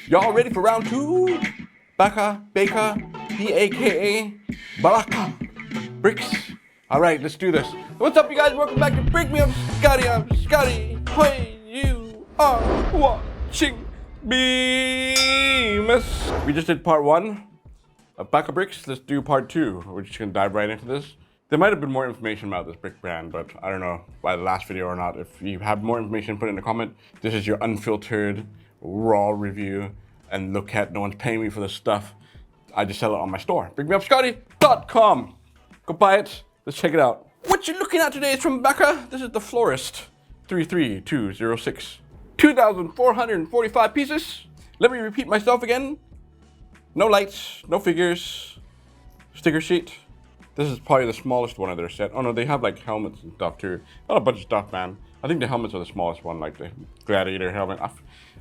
Y'all ready for round two? Baka, B-A-K-A, Baka, bricks. All right, let's do this. What's up, you guys? Welcome back to Brickmeupscottie. I'm Scottie. Hey, you are watching Bemis. We just did part one of Baka bricks. Let's do part two. We're just gonna dive right into this. There might have been more information about this brick brand, but I don't know by the last video or not. If you have more information, put it in the comment. This is your unfiltered, raw review. And look at, no one's paying me for this stuff. I just sell it on my store, Brickmeupscottie.com. Go buy it. Let's check it out. What you're looking at today is from Baka. This is the Florist 33206. 2,445 pieces. Let me repeat myself again. No lights, no figures. Sticker sheet. This is probably the smallest one of their set. Oh no, they have like helmets and stuff too. Not a bunch of stuff, man. I think the helmets are the smallest one, like the Gladiator helmet.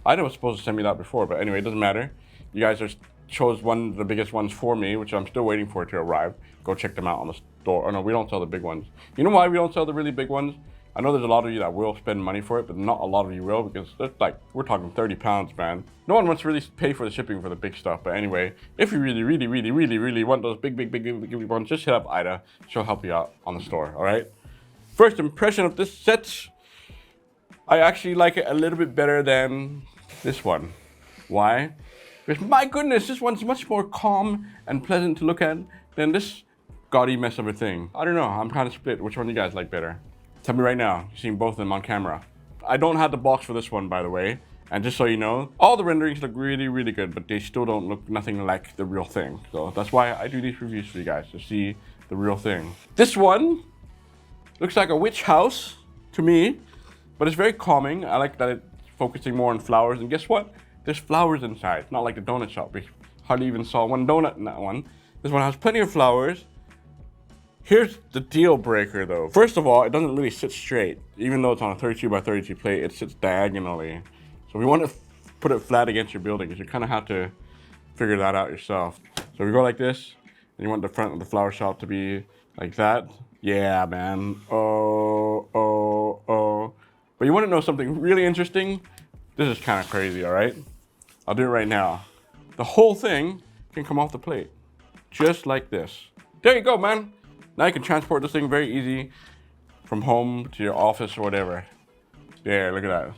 I was supposed to send me that before, but anyway, it doesn't matter. You guys chose one of the biggest ones for me, which I'm still waiting for it to arrive. Go check them out on the store. Oh no, we don't sell the big ones. You know why we don't sell the really big ones? I know there's a lot of you that will spend money for it, but not a lot of you will, because it's like, we're talking 30 pounds, man. No one wants to really pay for the shipping for the big stuff, but anyway, if you really want those big ones, just hit up Ida. She'll help you out on the store, all right? First impression of this set, I actually like it a little bit better than this one. Why? Because my goodness, this one's much more calm and pleasant to look at than this gaudy mess of a thing. I don't know, I'm kind of split. Which one do you guys like better? Tell me right now. You've seen both of them on camera. I don't have the box for this one, by the way. And just so you know, all the renderings look really good, but they still don't look nothing like the real thing. So that's why I do these reviews for you guys, to see the real thing. This one looks like a witch house to me, but it's very calming. I like that it's focusing more on flowers. And guess what? There's flowers inside. It's not like the donut shop. We hardly even saw one donut in that one. This one has plenty of flowers. Here's the deal breaker though. First of all, it doesn't really sit straight. Even though it's on a 32 by 32 plate, it sits diagonally. So we want to put it flat against your building, because you kind of have to figure that out yourself. So we go like this, and you want the front of the flower shop to be like that. Yeah, man. Oh. But you want to know something really interesting? This is kind of crazy, all right? I'll do it right now. The whole thing can come off the plate, just like this. There you go, man. Now you can transport this thing very easy from home to your office or whatever. There, look at that.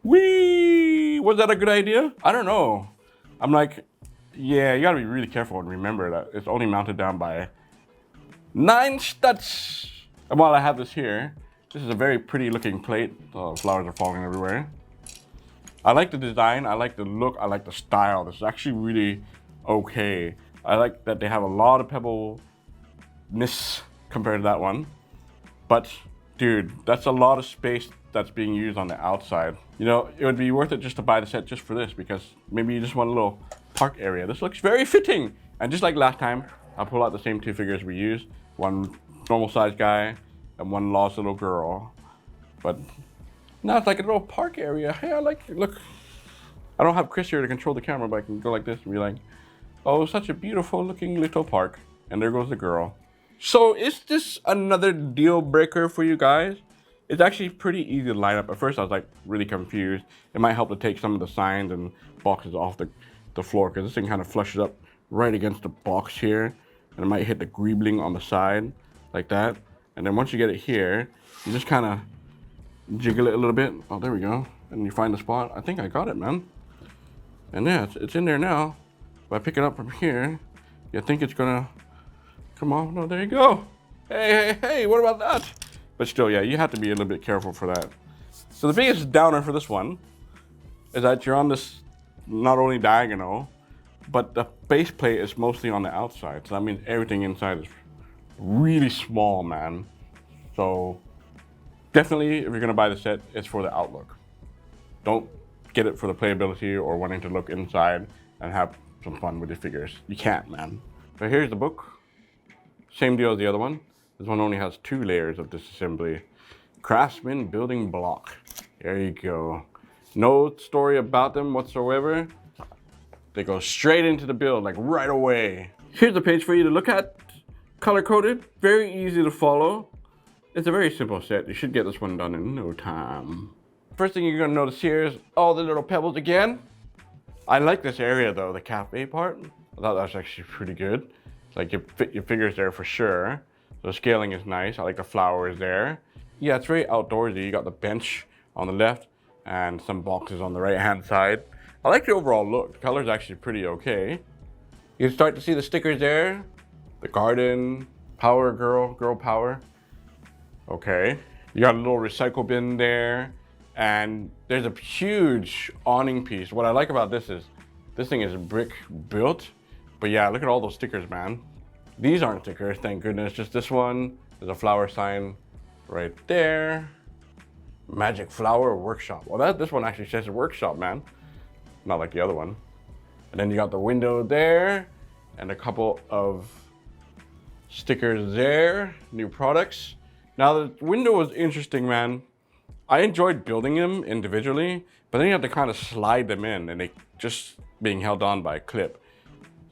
Whee! Was that a good idea? I don't know. I'm like, yeah, you gotta be really careful and remember that it's only mounted down by 9 studs. And while I have this here, this is a very pretty looking plate. The flowers are falling everywhere. I like the design, I like the look, I like the style. This is actually really okay. I like that they have a lot of pebbleness compared to that one. But dude, that's a lot of space that's being used on the outside. You know, it would be worth it just to buy the set just for this, because maybe you just want a little park area. This looks very fitting. And just like last time, I'll pull out the same two figures we used. One normal sized guy and one lost little girl. But now it's like a little park area. Hey, I like it. Look, I don't have Chris here to control the camera, but I can go like this and be like, oh, such a beautiful looking little park. And there goes the girl. So is this another deal breaker for you guys? It's actually pretty easy to line up. At first I was like really confused. It might help to take some of the signs and boxes off the floor, because this thing kind of flushes up right against the box here. And it might hit the greebling on the side like that. And then once you get it here, you just kind of jiggle it a little bit. Oh, there we go. And you find the spot. I think I got it, man. And yeah, it's in there now. If I pick it up from here, you think it's gonna come on. No, there you go. Hey, what about that? But still, yeah, you have to be a little bit careful for that. So the biggest downer for this one is that you're on this not only diagonal, but the base plate is mostly on the outside. So that means everything inside is really small, man. So definitely, if you're gonna buy the set, it's for the outlook. Don't get it for the playability or wanting to look inside and have some fun with your figures. You can't, man. So here's the book. Same deal as the other one. This one only has 2 layers of disassembly. Craftsman building block. There you go. No story about them whatsoever. They go straight into the build, like right away. Here's a page for you to look at. Color coded, very easy to follow. It's a very simple set. You should get this one done in no time. First thing you're gonna notice here is all the little pebbles again. I like this area though, the cafe part. I thought that was actually pretty good. Like you fit your figures there for sure. The scaling is nice. I like the flowers there. Yeah, it's very outdoorsy. You got the bench on the left and some boxes on the right hand side. I like the overall look. The color's actually pretty okay. You can start to see the stickers there. The garden, power girl power. Okay. You got a little recycle bin there. And there's a huge awning piece. What I like about this is, this thing is brick built. But yeah, look at all those stickers, man. These aren't stickers, thank goodness. Just this one. There's a flower sign right there. Magic Flower Workshop. Well, this one actually says workshop, man. Not like the other one. And then you got the window there. And a couple of stickers there. New products. Now the window was interesting, man. I enjoyed building them individually, but then you have to kind of slide them in and they just being held on by a clip.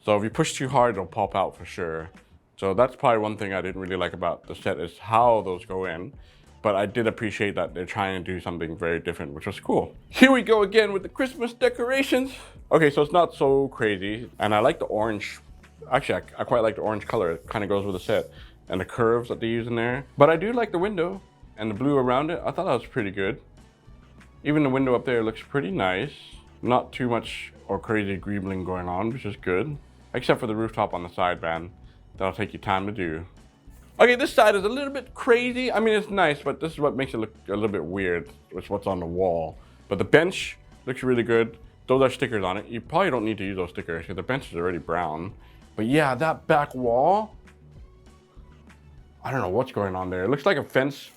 So if you push too hard, it'll pop out for sure. So that's probably one thing I didn't really like about the set is how those go in. But I did appreciate that they're trying to do something very different, which was cool. Here we go again with the Christmas decorations. Okay, so it's not so crazy. And I like the orange. Actually, I quite like the orange color. It kind of goes with the set. And the curves that they use in there. But I do like the window. And the blue around it, I thought that was pretty good. Even the window up there looks pretty nice. Not too much or crazy greebling going on, which is good. Except for the rooftop on the side, man. That'll take you time to do. Okay, this side is a little bit crazy. I mean, it's nice, but this is what makes it look a little bit weird. It's what's on the wall. But the bench looks really good. Those are stickers on it. You probably don't need to use those stickers because the bench is already brown. But yeah, that back wall, I don't know what's going on there. It looks like a fence,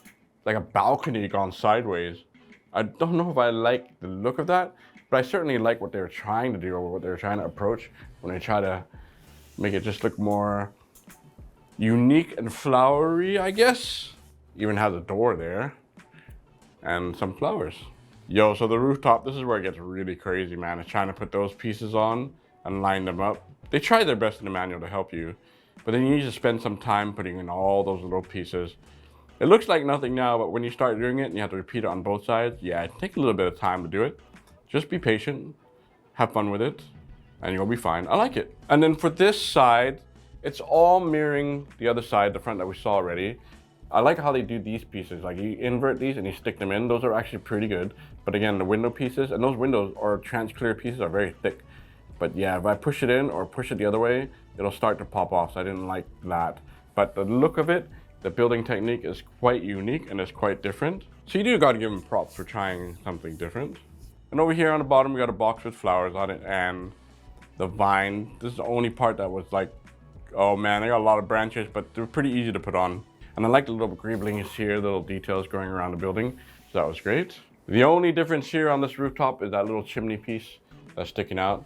like a balcony gone sideways. I don't know if I like the look of that, but I certainly like what they were trying to do or what they were trying to approach when they try to make it just look more unique and flowery, I guess. Even has a door there and some flowers. Yo, so the rooftop, this is where it gets really crazy, man. It's trying to put those pieces on and line them up. They try their best in the manual to help you, but then you need to spend some time putting in all those little pieces. It looks like nothing now, but when you start doing it and you have to repeat it on both sides, yeah, it takes a little bit of time to do it. Just be patient, have fun with it, and you'll be fine. I like it. And then for this side, it's all mirroring the other side, the front that we saw already. I like how they do these pieces. Like you invert these and you stick them in. Those are actually pretty good. But again, the window pieces, and those windows or transclear pieces are very thick. But yeah, if I push it in or push it the other way, it'll start to pop off. So I didn't like that. But the look of it, the building technique is quite unique and it's quite different. So you do gotta give them props for trying something different. And over here on the bottom, we got a box with flowers on it and the vine. This is the only part that was like, oh man, they got a lot of branches, but they're pretty easy to put on. And I like the little greeblings here, little details going around the building. So that was great. The only difference here on this rooftop is that little chimney piece that's sticking out.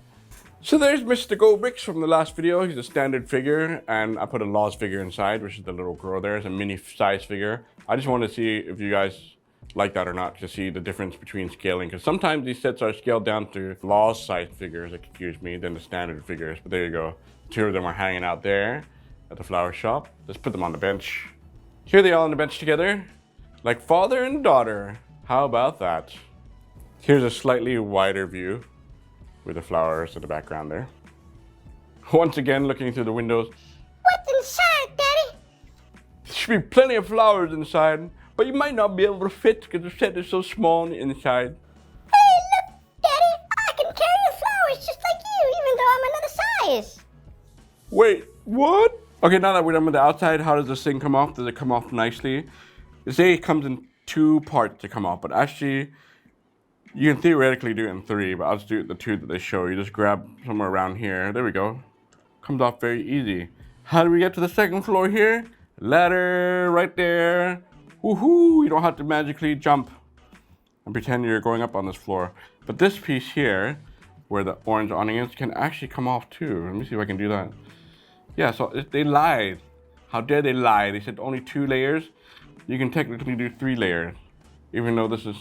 So there's Mr. Go Bricks from the last video. He's a standard figure, and I put a Laws figure inside, which is the little girl there. It's a mini size figure. I just wanted to see if you guys like that or not, to see the difference between scaling, because sometimes these sets are scaled down to Laws size figures that confuse me than the standard figures. But there you go. Two of them are hanging out there at the flower shop. Let's put them on the bench. Here they are on the bench together, like father and daughter. How about that? Here's a slightly wider view with the flowers in the background there. Once again, looking through the windows. What's inside, Daddy? There should be plenty of flowers inside, but you might not be able to fit because the set is so small on the inside. Hey, look, Daddy, I can carry the flowers just like you, even though I'm another size. Wait, what? Okay, now that we're done with the outside, how does this thing come off? Does it come off nicely? They say it comes in 2 parts to come off, but actually, you can theoretically do it in 3, but I'll just do it the 2 that they show. You just grab somewhere around here. There we go. Comes off very easy. How do we get to the 2nd floor here? Ladder right there. Woohoo! You don't have to magically jump and pretend you're going up on this floor. But this piece here, where the orange awning is, can actually come off too. Let me see if I can do that. Yeah, so they lied. How dare they lie? They said only 2 layers. You can technically do 3 layers, even though this is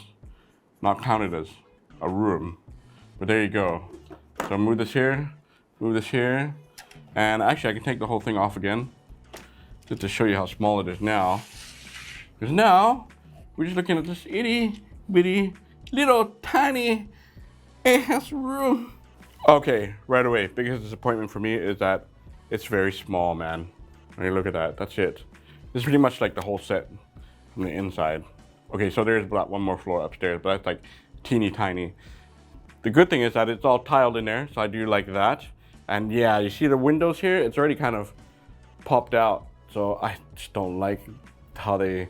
not counted as a room. But there you go. So move this here, and actually I can take the whole thing off again, just to show you how small it is now. Because now, we're just looking at this itty bitty, little tiny ass room. Okay, right away, biggest disappointment for me is that it's very small, man. I mean, look at that, that's it. This is pretty much like the whole set from the inside. Okay, so there's one more floor upstairs, but that's like teeny tiny. The good thing is that it's all tiled in there, so I do like that. And yeah, you see the windows here, it's already kind of popped out. So I just don't like how they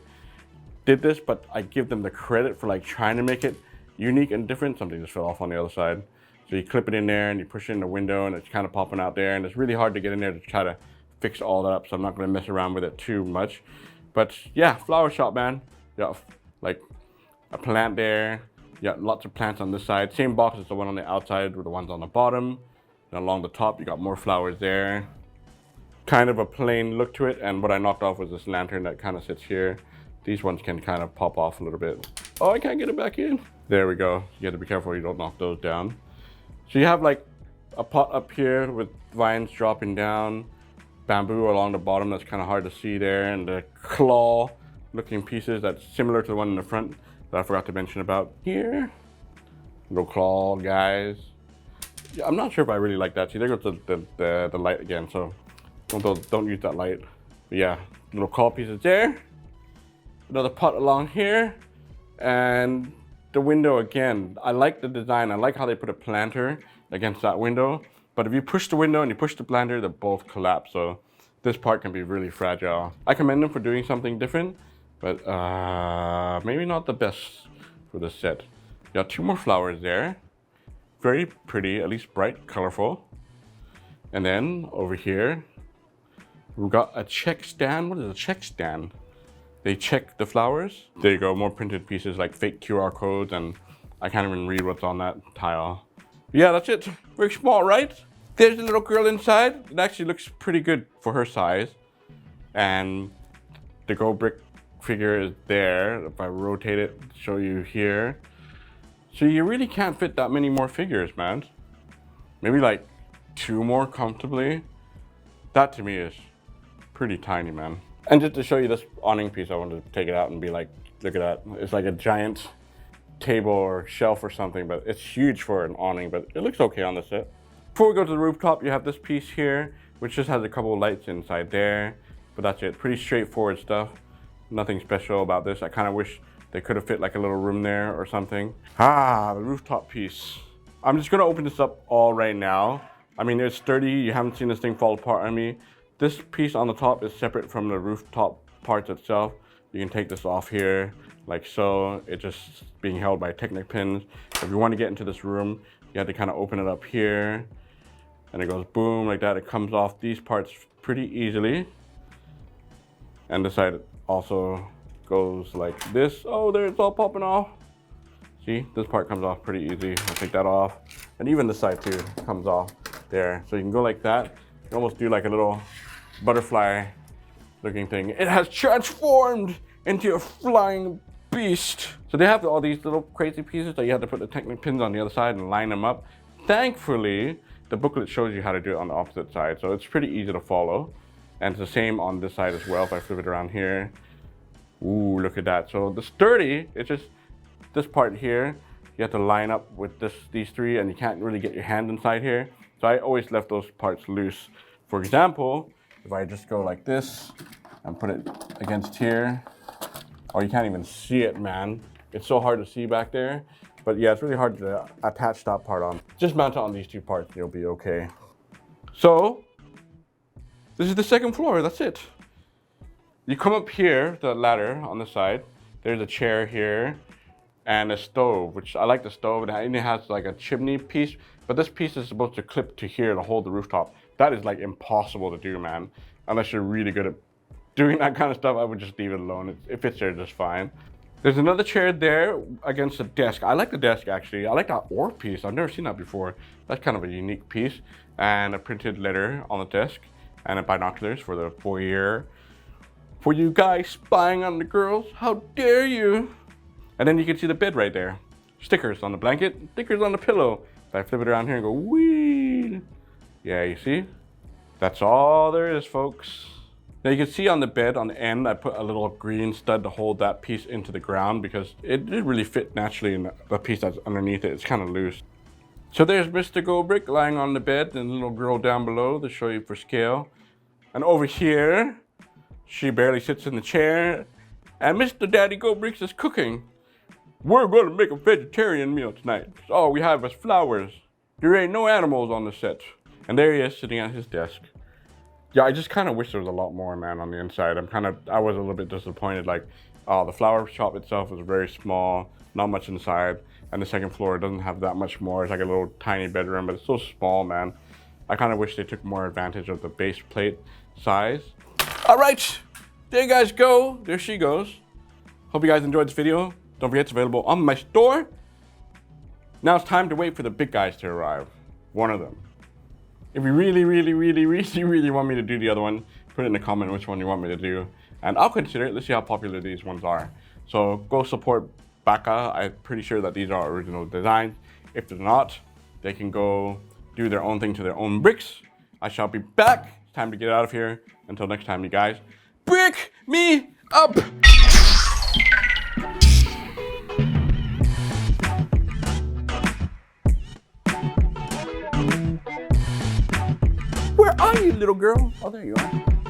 did this, but I give them the credit for like trying to make it unique and different. Something just fell off on the other side. So you clip it in there and you push it in the window and it's kind of popping out there, and it's really hard to get in there to try to fix all that up. So I'm not gonna mess around with it too much. But yeah, flower shop, man. You got like a plant there. You got lots of plants on this side. Same box as the one on the outside with the ones on the bottom. And along the top, you got more flowers there. Kind of a plain look to it. And what I knocked off was this lantern that kind of sits here. These ones can kind of pop off a little bit. Oh, I can't get it back in. There we go. You have to be careful you don't knock those down. So you have like a pot up here with vines dropping down, bamboo along the bottom that's kind of hard to see there, and the claw looking pieces that's similar to the one in the front that I forgot to mention about here. Little claw guys. Yeah, I'm not sure if I really like that. See, there goes the light again, so don't use that light. But yeah, little claw pieces there. Another pot along here, and the window again. I like the design. I like how they put a planter against that window. But if you push the window and you push the planter, they both collapse. So this part can be really fragile. I commend them for doing something different, but maybe not the best for this set. You got two more flowers there. Very pretty, at least bright, colorful. And then over here, we've got a check stand. What is a check stand? They check the flowers. There you go, more printed pieces like fake QR codes, and I can't even read what's on that tile. Yeah, that's it. Very small, right? There's a little girl inside. It actually looks pretty good for her size. And the Go Brick figure is there. If I rotate it, show you here. So you really can't fit that many more figures, man. Maybe like 2 more comfortably. That to me is pretty tiny, man. And just to show you this awning piece, I wanted to take it out and be like, look at that. It's like a giant table or shelf or something, but it's huge for an awning, but it looks okay on the set. Before we go to the rooftop, you have this piece here, which just has a couple of lights inside there, but that's it. Pretty straightforward stuff. Nothing special about this. I kind of wish they could have fit like a little room there or something. The rooftop piece. I'm just gonna open this up all right now. I mean, it's sturdy. You haven't seen this thing fall apart on me. This piece on the top is separate from the rooftop parts itself. You can take this off here, like so. It's just being held by Technic pins. If you want to get into this room, you have to kind of open it up here, and it goes boom like that. It comes off these parts pretty easily. And this side also goes like this. Oh, there, it's all popping off. See, this part comes off pretty easy. I'll take that off. And even this side too comes off there. So you can go like that. You can almost do like a little butterfly looking thing. It has transformed into a flying beast. So they have all these little crazy pieces that you have to put the Technic pins on the other side and line them up. Thankfully, the booklet shows you how to do it on the opposite side. So it's pretty easy to follow. And it's the same on this side as well. If I flip it around here. Ooh, look at that. So the sturdy, it's just this part here. You have to line up with these three, and you can't really get your hand inside here. So I always left those parts loose. For example, if I just go like this and put it against here, oh, you can't even see it, man. It's so hard to see back there. But yeah, it's really hard to attach that part on. Just mount it on these 2 parts, you'll be okay. So, this is the 2nd floor, that's it. You come up here, the ladder on the side. There's a chair here and a stove, which I like the stove. It has like a chimney piece, but this piece is supposed to clip to here to hold the rooftop. That is like impossible to do, man. Unless you're really good at doing that kind of stuff, I would just leave it alone. It fits there just fine. There's another chair there against the desk. I like the desk actually. I like that ore piece. I've never seen that before. That's kind of a unique piece. And a printed letter on the desk and a binoculars for the foyer. For you guys spying on the girls, how dare you? And then you can see the bed right there. Stickers on the blanket, stickers on the pillow. If I flip it around here and go, whee! Yeah, you see? That's all there is, folks. Now you can see on the bed, on the end, I put a little green stud to hold that piece into the ground because it didn't really fit naturally in the piece that's underneath it. It's kind of loose. So there's Mr. Goldbrick lying on the bed and the little girl down below to show you for scale. And over here, she barely sits in the chair. And Mr. Daddy Goldbricks is cooking. We're gonna make a vegetarian meal tonight. All we have is flowers. There ain't no animals on the set. And there he is sitting at his desk. Yeah, I just kind of wish there was a lot more, man, on the inside. I was a little bit disappointed. Like, the flower shop itself is very small, not much inside. And the second floor doesn't have that much more. It's like a little tiny bedroom, but it's so small, man. I kind of wish they took more advantage of the base plate size. All right, there you guys go. There she goes. Hope you guys enjoyed this video. Don't forget it's available on my store. Now it's time to wait for the big guys to arrive. One of them. If you really want me to do the other one, put it in the comment which one you want me to do. And I'll consider it. Let's see how popular these ones are. So go support Baka. I'm pretty sure that these are original designs. If they're not, they can go do their own thing to their own bricks. I shall be back. It's time to get out of here. Until next time, you guys. Brick me up! Where are you, little girl? Oh, there you are.